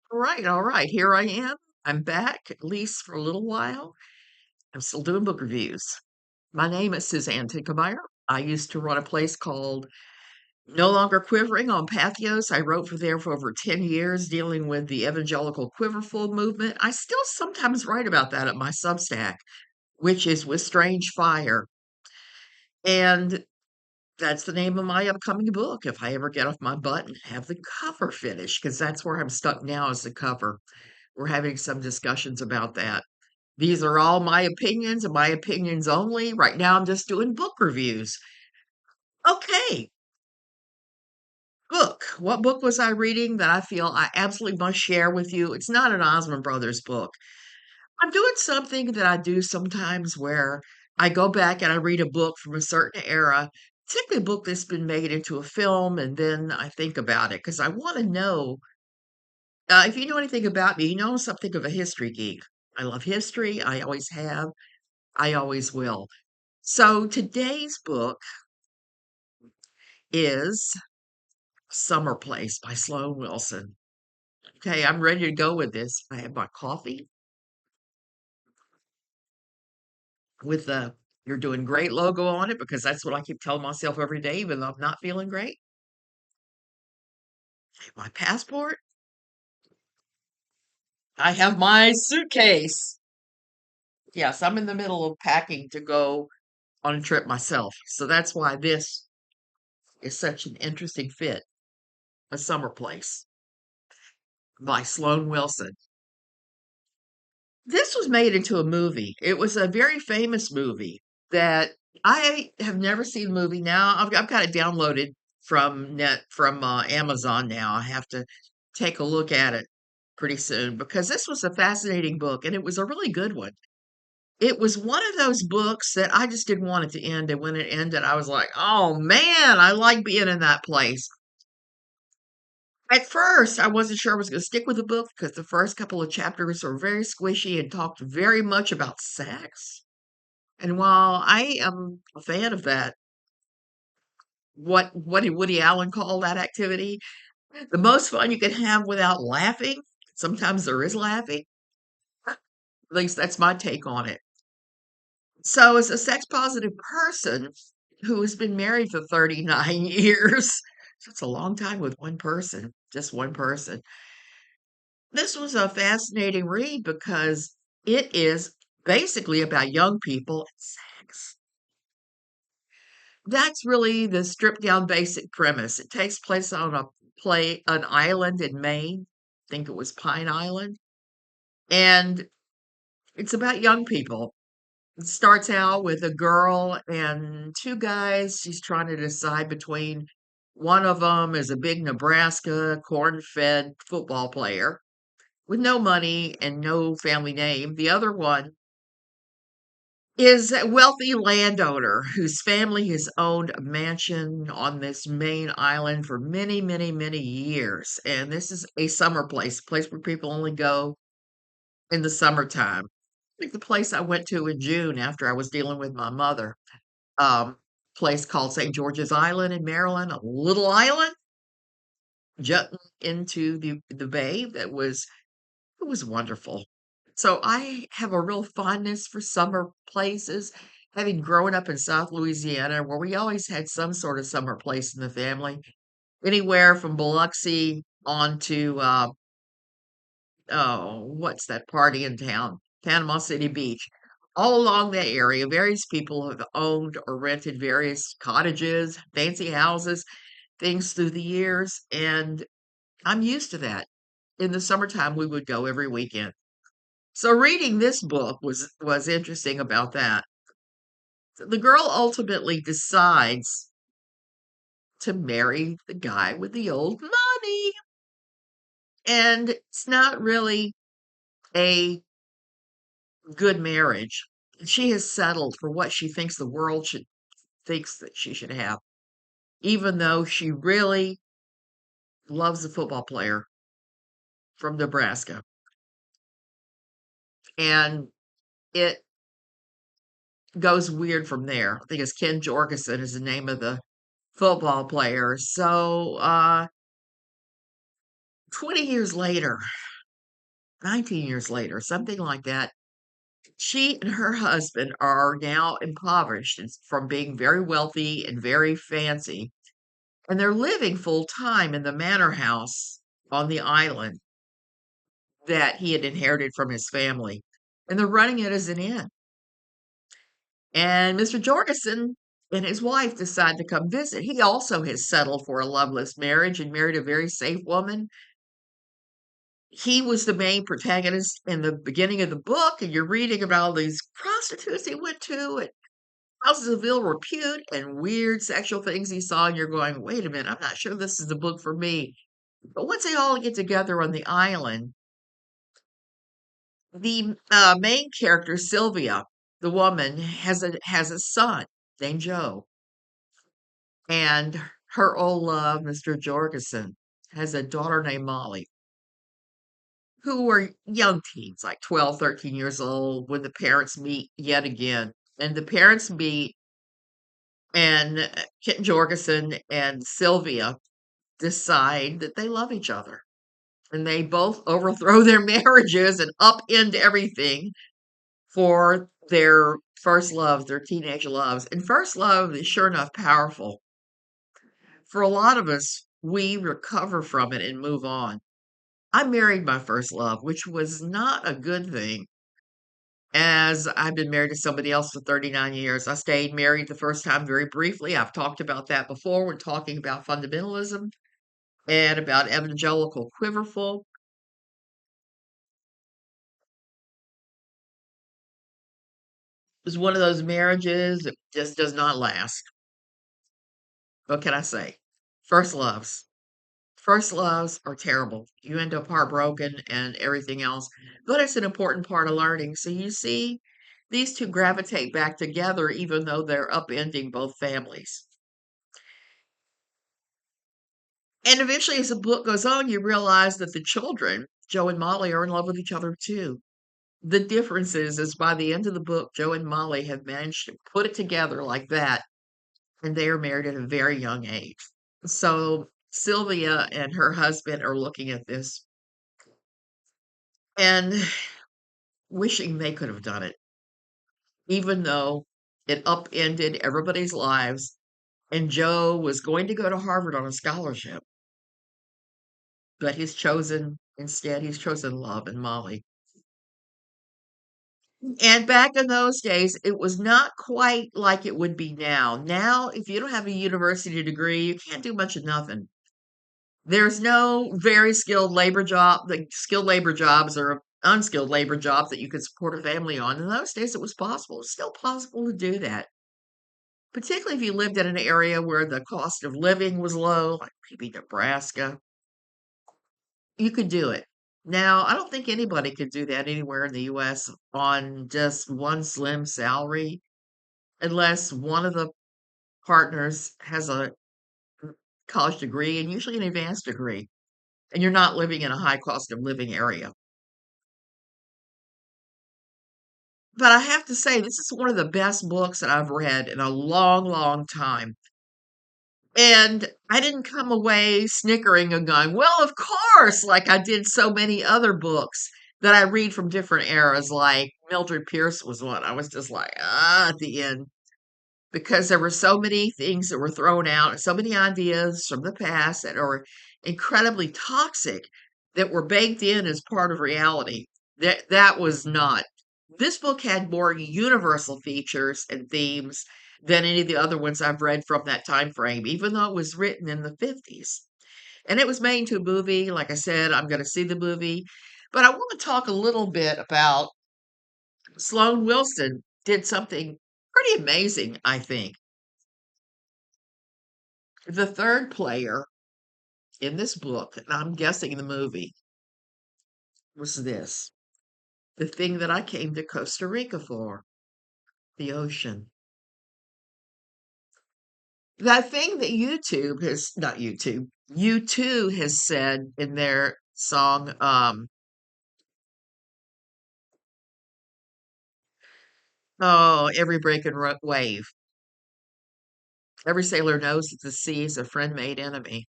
All right. Here I am. I'm back, at least for a little while. I'm still doing book reviews. My name is Suzanne Tinkemeyer. I used to run a place called No Longer Quivering on Pathos. I wrote for there for over 10 years, dealing with the evangelical quiverful movement. I still sometimes write about that at my Substack, which is With Strange Fire. And that's the name of my upcoming book if I ever get off my butt and have the cover finished, because that's where I'm stuck now is the cover. We're having some discussions about that. These are all my opinions and my opinions only. Right now, I'm just doing book reviews. Okay, book. What book was I reading that I feel I absolutely must share with you? It's not an Osmond Brothers book. I'm doing something that I do sometimes where I go back and I read a book from a certain era, typically a book that's been made into a film, and then I think about it because I want to know. If you know anything about me, you know I'm something of a history geek. I love history. I always have. I always will. So today's book is Summer Place by Sloan Wilson. Okay, I'm ready to go with this. I have my coffee with the You're Doing Great logo on it because that's what I keep telling myself every day, even though I'm not feeling great. I have my passport. I have my suitcase. Yes, I'm in the middle of packing to go on a trip myself. So that's why this is such an interesting fit. A Summer Place by Sloan Wilson. This was made into a movie. It was a very famous movie that I have never seen the movie. Now I've got it downloaded from Amazon now. I have to take a look at it pretty soon because this was a fascinating book and it was a really good one. It was one of those books that I just didn't want it to end, and when it ended, I was like, "Oh man, I like being in that place." At first, I wasn't sure I was going to stick with the book because the first couple of chapters are very squishy and talked very much about sex. And while I am a fan of that, what did Woody Allen call that activity? The most fun you can have without laughing. Sometimes there is laughing. At least that's my take on it. So, as a sex positive person who has been married for 39 years, so it's a long time with one person, just one person. This was a fascinating read because it is basically about young people and sex. That's really the stripped down basic premise. It takes place on an island in Maine. I think it was Pine Island. And it's about young people. It starts out with a girl and two guys. She's trying to decide between one of them is a big Nebraska corn-fed football player with no money and no family name. The other one is a wealthy landowner whose family has owned a mansion on this main island for many, many, many years. And this is a summer place, a place where people only go in the summertime. I think the place I went to in June after I was dealing with my mother, um, place called St. George's Island in Maryland, a little island jutting into the bay that was it was wonderful. So I have a real fondness for summer places, having grown up in South Louisiana, where we always had some sort of summer place in the family, anywhere from Biloxi on to oh, what's that party in town? Panama City Beach. All along that area, various people have owned or rented various cottages, fancy houses, things through the years, and I'm used to that. In the summertime, we would go every weekend. So reading this book was interesting about that. The girl ultimately decides to marry the guy with the old money. And it's not really a good marriage. She has settled for what she thinks the world should thinks that she should have, even though she really loves a football player from Nebraska. And it goes weird from there. I think it's Ken Jorgensen is the name of the football player. So 20 years later, 19 years later, something like that. She and her husband are now impoverished from being very wealthy and very fancy, and they're living full time in the manor house on the island that he had inherited from his family. And they're running it as an inn. And Mr. Jorgensen and his wife decide to come visit. He also has settled for a loveless marriage and married a very safe woman. He was the main protagonist in the beginning of the book, and you're reading about all these prostitutes he went to and houses of ill repute and weird sexual things he saw, and you're going, wait a minute, I'm not sure this is the book for me. But once they all get together on the island, the main character, Sylvia, the woman, has a son named Joe, and her old love, Mr. Jorgensen, has a daughter named Molly, who are young teens, like 12, 13 years old, when the parents meet yet again. And the parents meet, and Kit Jorgensen and Sylvia decide that they love each other. And they both overthrow their marriages and upend everything for their first loves, their teenage loves. And first love is sure enough powerful. For a lot of us, we recover from it and move on. I married my first love, which was not a good thing, as I've been married to somebody else for 39 years. I stayed married the first time very briefly. I've talked about that before when talking about fundamentalism and about evangelical quiverful. It was one of those marriages that just does not last. What can I say? First loves. First loves are terrible. You end up heartbroken and everything else, but it's an important part of learning. So you see, these two gravitate back together even though they're upending both families. And eventually, as the book goes on, you realize that the children, Joe and Molly, are in love with each other too. The difference is by the end of the book, Joe and Molly have managed to put it together like that, and they are married at a very young age. So Sylvia and her husband are looking at this and wishing they could have done it, even though it upended everybody's lives. And Joe was going to go to Harvard on a scholarship, but he's chosen love and Molly. And back in those days, it was not quite like it would be now. Now, if you don't have a university degree, you can't do much of nothing. There's no very skilled labor job, like skilled labor jobs or unskilled labor jobs that you could support a family on. In those days, it was possible. It's still possible to do that, particularly if you lived in an area where the cost of living was low, like maybe Nebraska. You could do it. Now, I don't think anybody could do that anywhere in the US on just one slim salary, unless one of the partners has a college degree and usually an advanced degree, and you're not living in a high cost of living area. But I have to say, this is one of the best books that I've read in a long, long time. And I didn't come away snickering and going, well, of course, like I did so many other books that I read from different eras, like Mildred Pierce was one. I was just like, at the end, because there were so many things that were thrown out, so many ideas from the past that are incredibly toxic that were baked in as part of reality. That was not. This book had more universal features and themes than any of the other ones I've read from that time frame, even though it was written in the 50s. And it was made into a movie. Like I said, I'm going to see the movie. But I want to talk a little bit about Sloan Wilson did something pretty amazing, I think. The third player in this book, and I'm guessing the movie, was this: the thing that I came to Costa Rica for, the ocean. That thing that YouTube has, not YouTube, U2 has said in their song, oh, every break and wave. Every sailor knows that the sea is a friend made enemy.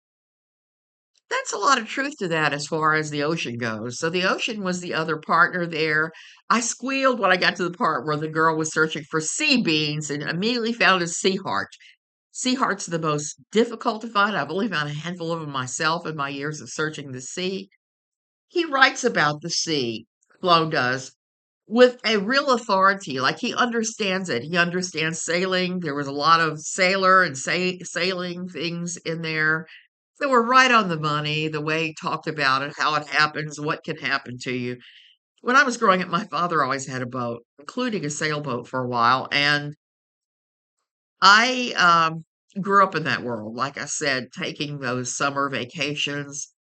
That's a lot of truth to that as far as the ocean goes. So the ocean was the other partner there. I squealed when I got to the part where the girl was searching for sea beans and immediately found a sea heart. Sea heart's the most difficult to find. I've only found a handful of them myself in my years of searching the sea. He writes about the sea, Flo does, with a real authority. Like he understands it. He understands sailing. There was a lot of sailor and sailing things in there that were right on the money. The way he talked about it, how it happens, what can happen to you. When I was growing up, my father always had a boat, including a sailboat for a while, and I grew up in that world. Like I said, taking those summer vacations,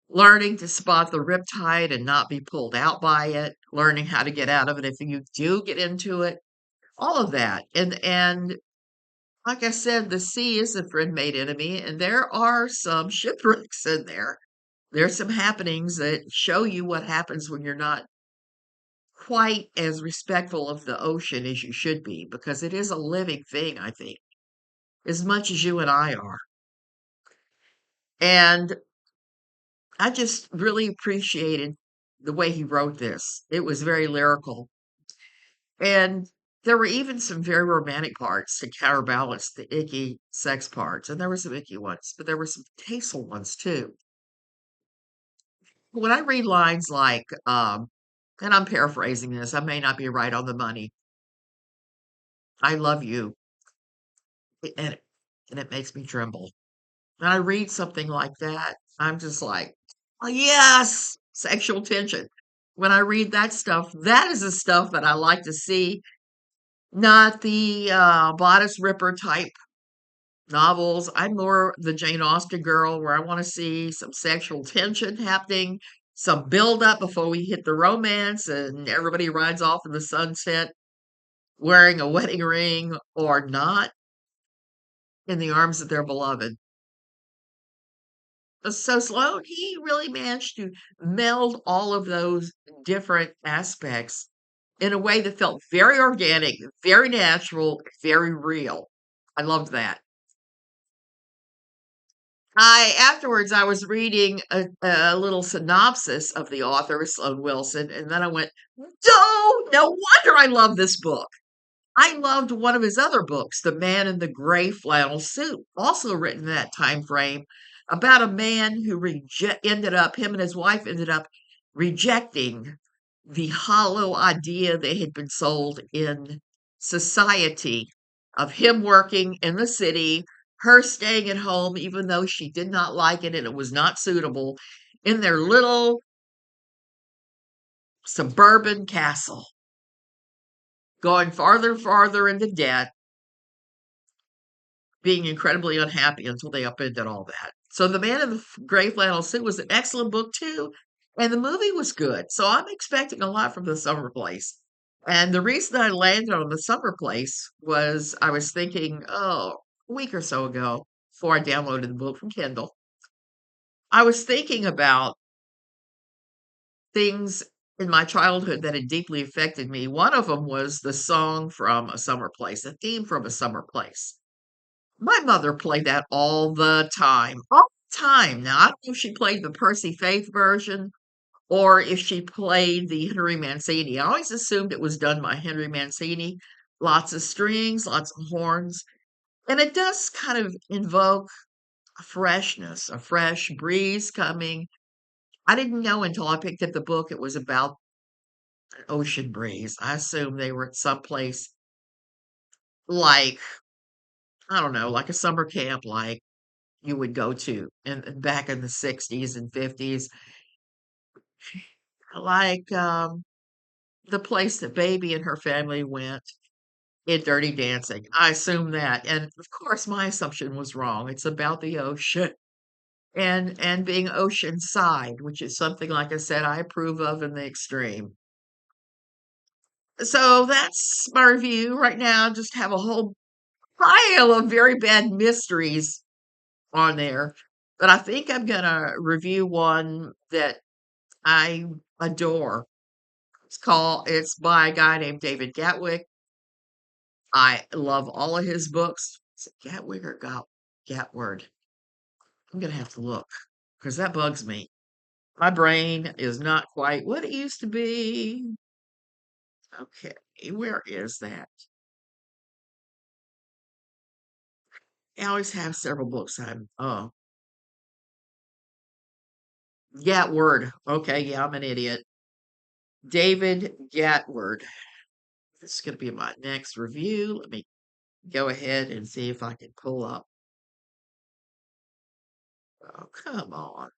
learning to spot the riptide and not be pulled out by it, learning how to get out of it if you do get into it, all of that. And like I said, the sea is a friend made enemy, and there are some shipwrecks in there. There's some happenings that show you what happens when you're not quite as respectful of the ocean as you should be, because it is a living thing, I think, as much as you and I are. And I just really appreciated the way he wrote this. It was very lyrical. And there were even some very romantic parts to counterbalance the icky sex parts. And there were some icky ones, but there were some tasteful ones too. When I read lines like, and I'm paraphrasing this, I may not be right on the money. I love you. And it makes me tremble. When I read something like that, I'm just like, oh, yes, sexual tension. When I read that stuff, that is the stuff that I like to see, not the bodice ripper type novels. I'm more the Jane Austen girl where I want to see some sexual tension happening, some build up before we hit the romance and everybody rides off in the sunset wearing a wedding ring or not in the arms of their beloved. So Sloan, he really managed to meld all of those different aspects in a way that felt very organic, very natural, very real. I loved that. I was reading a little synopsis of the author, Sloan Wilson, and then I went, no wonder I love this book. I loved one of his other books, The Man in the Gray Flannel Suit, also written in that time frame, about a man who him and his wife ended up rejecting the hollow idea they had been sold in society of him working in the city, her staying at home, even though she did not like it and it was not suitable, in their little suburban castle, going farther and farther into debt, being incredibly unhappy until they upended all that. So The Man in the Gray Flannel Suit was an excellent book too, and the movie was good. So I'm expecting a lot from The Summer Place. And the reason I landed on The Summer Place was I was thinking, oh, a week or so ago, before I downloaded the book from Kindle, I was thinking about things in my childhood that had deeply affected me. One of them was the song from A Summer Place, the theme from A Summer Place. My mother played that all the time, all the time. Now, I don't know if she played the Percy Faith version or if she played the Henry Mancini. I always assumed it was done by Henry Mancini. Lots of strings, lots of horns. And it does kind of invoke a freshness, a fresh breeze coming. I didn't know until I picked up the book it was about an ocean breeze. I assumed they were at some place like, I don't know, like a summer camp, like you would go to and back in the 60s and 50s, like the place that Baby and her family went in Dirty Dancing. I assume that. And of course my assumption was wrong. It's about the ocean and being oceanside, which is something like I said I approve of in the extreme. So that's my review right now. Just have a whole pile of very bad mysteries on there. But I think I'm gonna review one that I adore. It's by a guy named David Gatwick. I love all of his books. Is it Gatwick or Gatward? I'm gonna have to look. because that bugs me. My brain is not quite what it used to be. Okay, where is that? I always have several books. Gatward. Okay, yeah, I'm an idiot. David Gatward. This is going to be my next review. Let me go ahead and see if I can pull up. Oh, come on.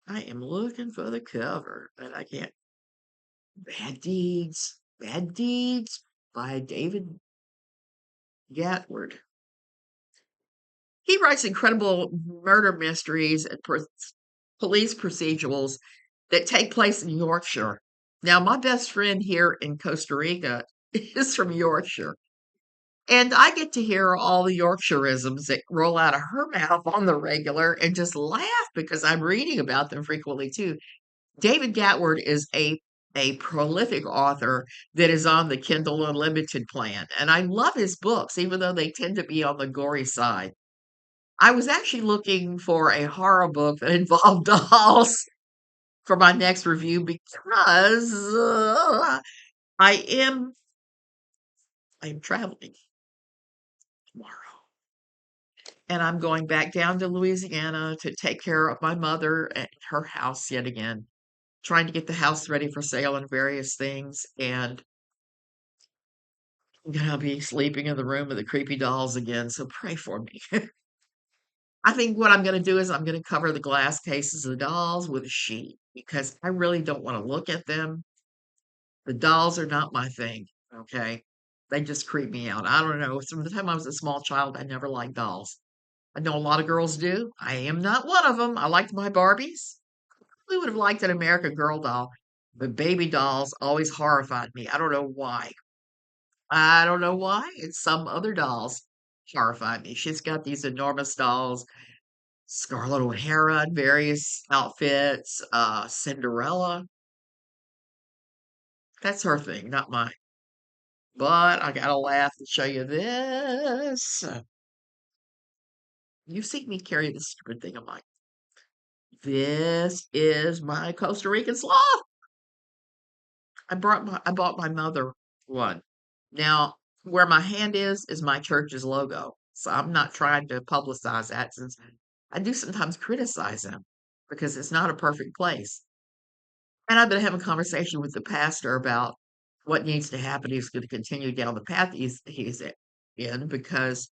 I am looking for the cover, but I can't. Bad Deeds. Bad Deeds by David Gatward. He writes incredible murder mysteries and police procedurals that take place in Yorkshire. Now, my best friend here in Costa Rica is from Yorkshire, and I get to hear all the Yorkshireisms that roll out of her mouth on the regular and just laugh because I'm reading about them frequently too. David Gatward is a prolific author that is on the Kindle Unlimited plan, and I love his books, even though they tend to be on the gory side. I was actually looking for a horror book that involved dolls for my next review because I am I'm traveling tomorrow, and I'm going back down to Louisiana to take care of my mother at her house yet again, trying to get the house ready for sale and various things, and I'm gonna be sleeping in the room with the creepy dolls again, so pray for me. I think what I'm gonna do is I'm gonna cover the glass cases of the dolls with a sheet because I really don't wanna look at them. The dolls are not my thing, okay? They just creep me out. I don't know. From the time I was a small child, I never liked dolls. I know a lot of girls do. I am not one of them. I liked my Barbies. We would have liked an American Girl doll, but baby dolls always horrified me. I don't know why. I don't know why. It's some other dolls horrify me. She's got these enormous dolls, Scarlett O'Hara in various outfits, Cinderella. That's her thing, not mine. But I gotta laugh to show you this. You see me carry this stupid thing. I'm like, this is my Costa Rican sloth. I bought my mother one. Now, where my hand is my church's logo. So I'm not trying to publicize that since I do sometimes criticize them because it's not a perfect place. And I've been having a conversation with the pastor about what needs to happen. He's going to continue down the path he's in because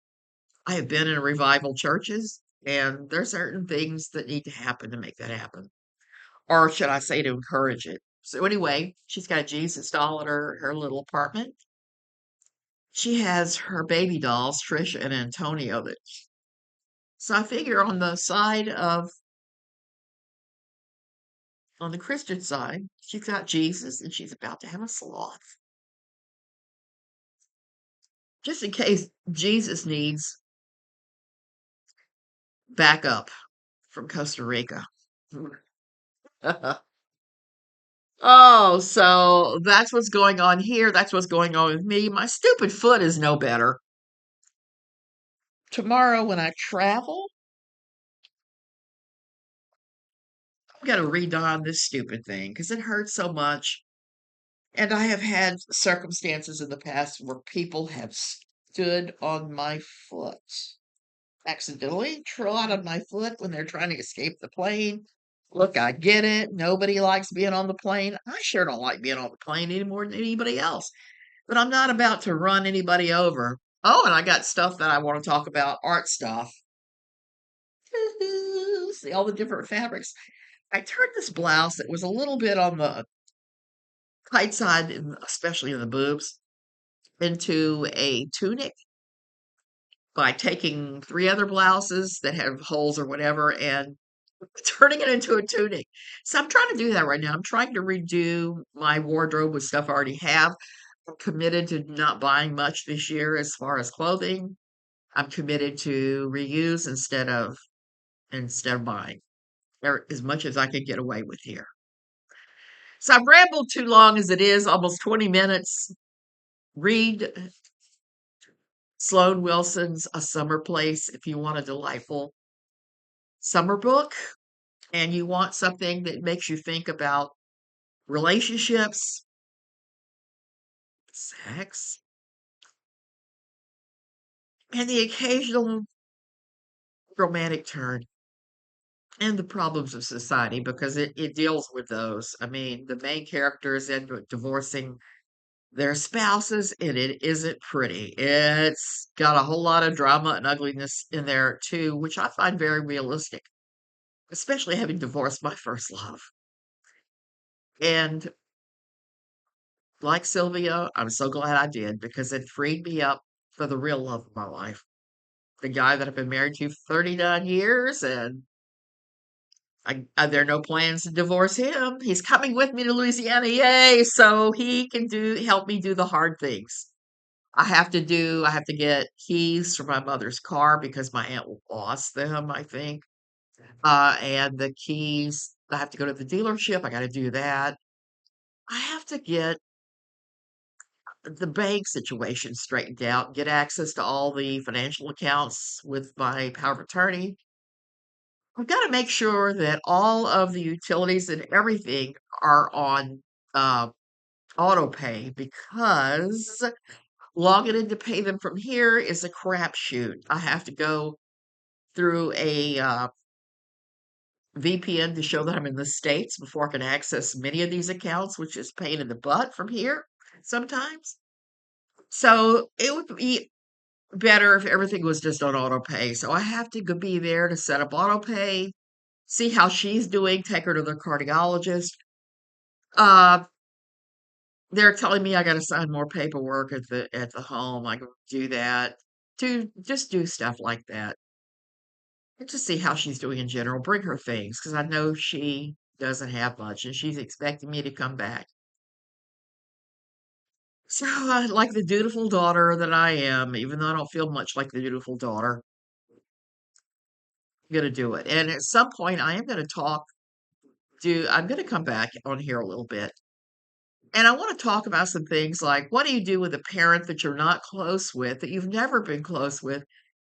I have been in revival churches, and there's certain things that need to happen to make that happen. Or should I say to encourage it? So anyway, she's got a Jesus doll at her little apartment. She has her baby dolls, Trisha and Antonio. So I figure on the Christian side, she's got Jesus and she's about to have a sloth. Just in case Jesus needs backup from Costa Rica. Oh, so that's what's going on here. That's what's going on with me. My stupid foot is no better. Tomorrow, when I travel, I'm going to redon this stupid thing because it hurts so much. And I have had circumstances in the past where people have stood on my foot, accidentally trod on my foot when they're trying to escape the plane. Look, I get it. Nobody likes being on the plane. I sure don't like being on the plane any more than anybody else. But I'm not about to run anybody over. Oh, and I got stuff that I want to talk about, art stuff. See all the different fabrics. I turned this blouse that was a little bit on the tight side, especially in the boobs, into a tunic by taking three other blouses that have holes or whatever and turning it into a tunic. So I'm trying to do that right now. I'm trying to redo my wardrobe with stuff I already have. I'm committed to not buying much this year as far as clothing. I'm committed to reuse instead of buying as much as I can get away with here. So I've rambled too long as it is, almost 20 minutes. Read Sloan Wilson's A Summer Place if you want a delightful summer book and you want something that makes you think about relationships, sex, and the occasional romantic turn and the problems of society because it deals with those. I mean, the main characters end up divorcing their spouses, and it isn't pretty. It's got a whole lot of drama and ugliness in there too, which I find very realistic, especially having divorced my first love. And like Sylvia, I'm so glad I did because it freed me up for the real love of my life. The guy that I've been married to for 39 years, and there are no plans to divorce him. He's coming with me to Louisiana, yay! So he can help me do the hard things. I have to get keys for my mother's car because my aunt lost them, I think. And the keys, I have to go to the dealership. I got to do that. I have to get the bank situation straightened out, get access to all the financial accounts with my power of attorney. I've got to make sure that all of the utilities and everything are on uh, auto pay because logging in to pay them from here is a crapshoot. I have to go through a VPN to show that I'm in the States before I can access many of these accounts, which is a pain in the butt from here sometimes. So it would be better if everything was just on auto pay. So I have to go be there to set up auto pay, see how she's doing, take her to the cardiologist. Uh, they're telling me I got to sign more paperwork at the home. I go do that. Just do stuff like that. And just see how she's doing in general. Bring her things because I know she doesn't have much and she's expecting me to come back. So, like the dutiful daughter that I am, even though I don't feel much like the dutiful daughter, I'm gonna do it. And at some point, I am gonna I'm gonna come back on here a little bit. And I want to talk about some things like what do you do with a parent that you're not close with, that you've never been close with,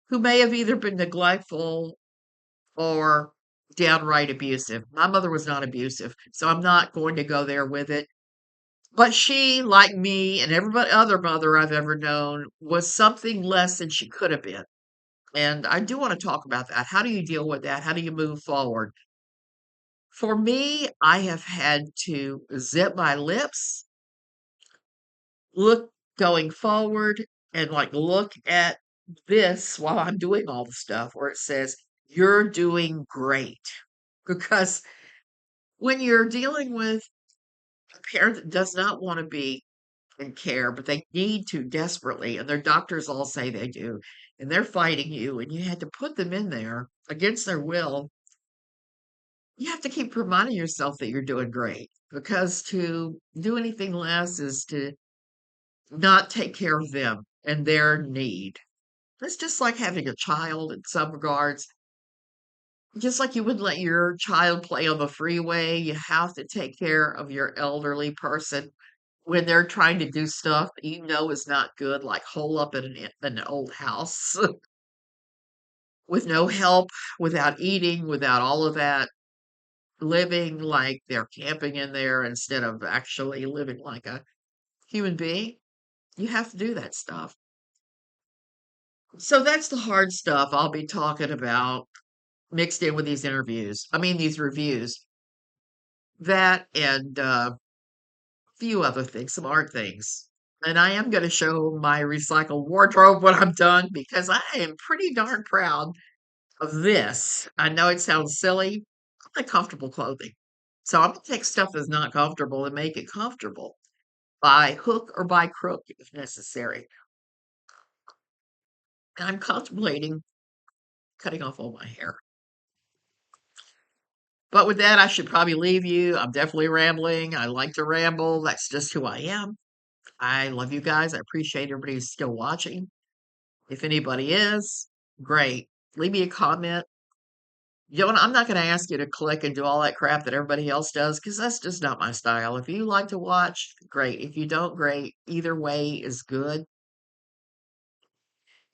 who may have either been neglectful or downright abusive. My mother was not abusive, so I'm not going to go there with it. But she, like me and every other mother I've ever known, was something less than she could have been. And I do want to talk about that. How do you deal with that? How do you move forward? For me, I have had to zip my lips, look going forward, and like look at this while I'm doing all the stuff where it says, you're doing great. Because when you're dealing with a parent that does not want to be in care, but they need to desperately, and their doctors all say they do, and they're fighting you, and you had to put them in there against their will, you have to keep reminding yourself that you're doing great. Because to do anything less is to not take care of them and their need. It's just like having a child in some regards. Just like you wouldn't let your child play on the freeway, you have to take care of your elderly person when they're trying to do stuff that you know is not good, like hole up in an old house with no help, without eating, without all of that, living like they're camping in there instead of actually living like a human being. You have to do that stuff. So that's the hard stuff I'll be talking about mixed in with these interviews. I mean, these reviews. That and few other things, some art things. And I am going to show my recycled wardrobe when I'm done because I am pretty darn proud of this. I know it sounds silly. I like comfortable clothing. So I'm going to take stuff that's not comfortable and make it comfortable by hook or by crook if necessary. And I'm contemplating cutting off all my hair. But with that, I should probably leave you. I'm definitely rambling. I like to ramble. That's just who I am. I love you guys. I appreciate everybody who's still watching. If anybody is, great. Leave me a comment. You know, I'm not going to ask you to click and do all that crap that everybody else does because that's just not my style. If you like to watch, great. If you don't, great. Either way is good.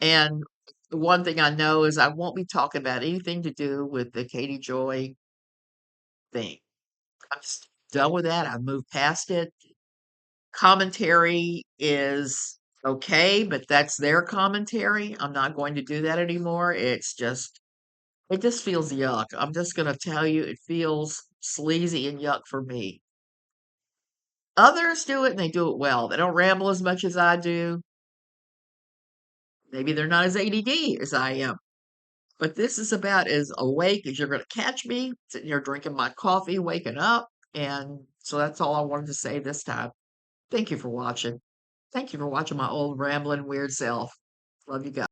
And The one thing I know is I won't be talking about anything to do with the Katie Joy thing. I'm just done with that. I've moved past it. Commentary is okay, but that's their commentary. I'm not going to do that anymore. It just feels yuck. I'm just gonna tell you, it feels sleazy and yuck for me. Others do it and they do it well. They don't ramble as much as I do. Maybe they're not as ADD as I am. But this is about as awake as you're gonna catch me, sitting here drinking my coffee, waking up. And so that's all I wanted to say this time. Thank you for watching. Thank you for watching my old rambling weird self. Love you guys.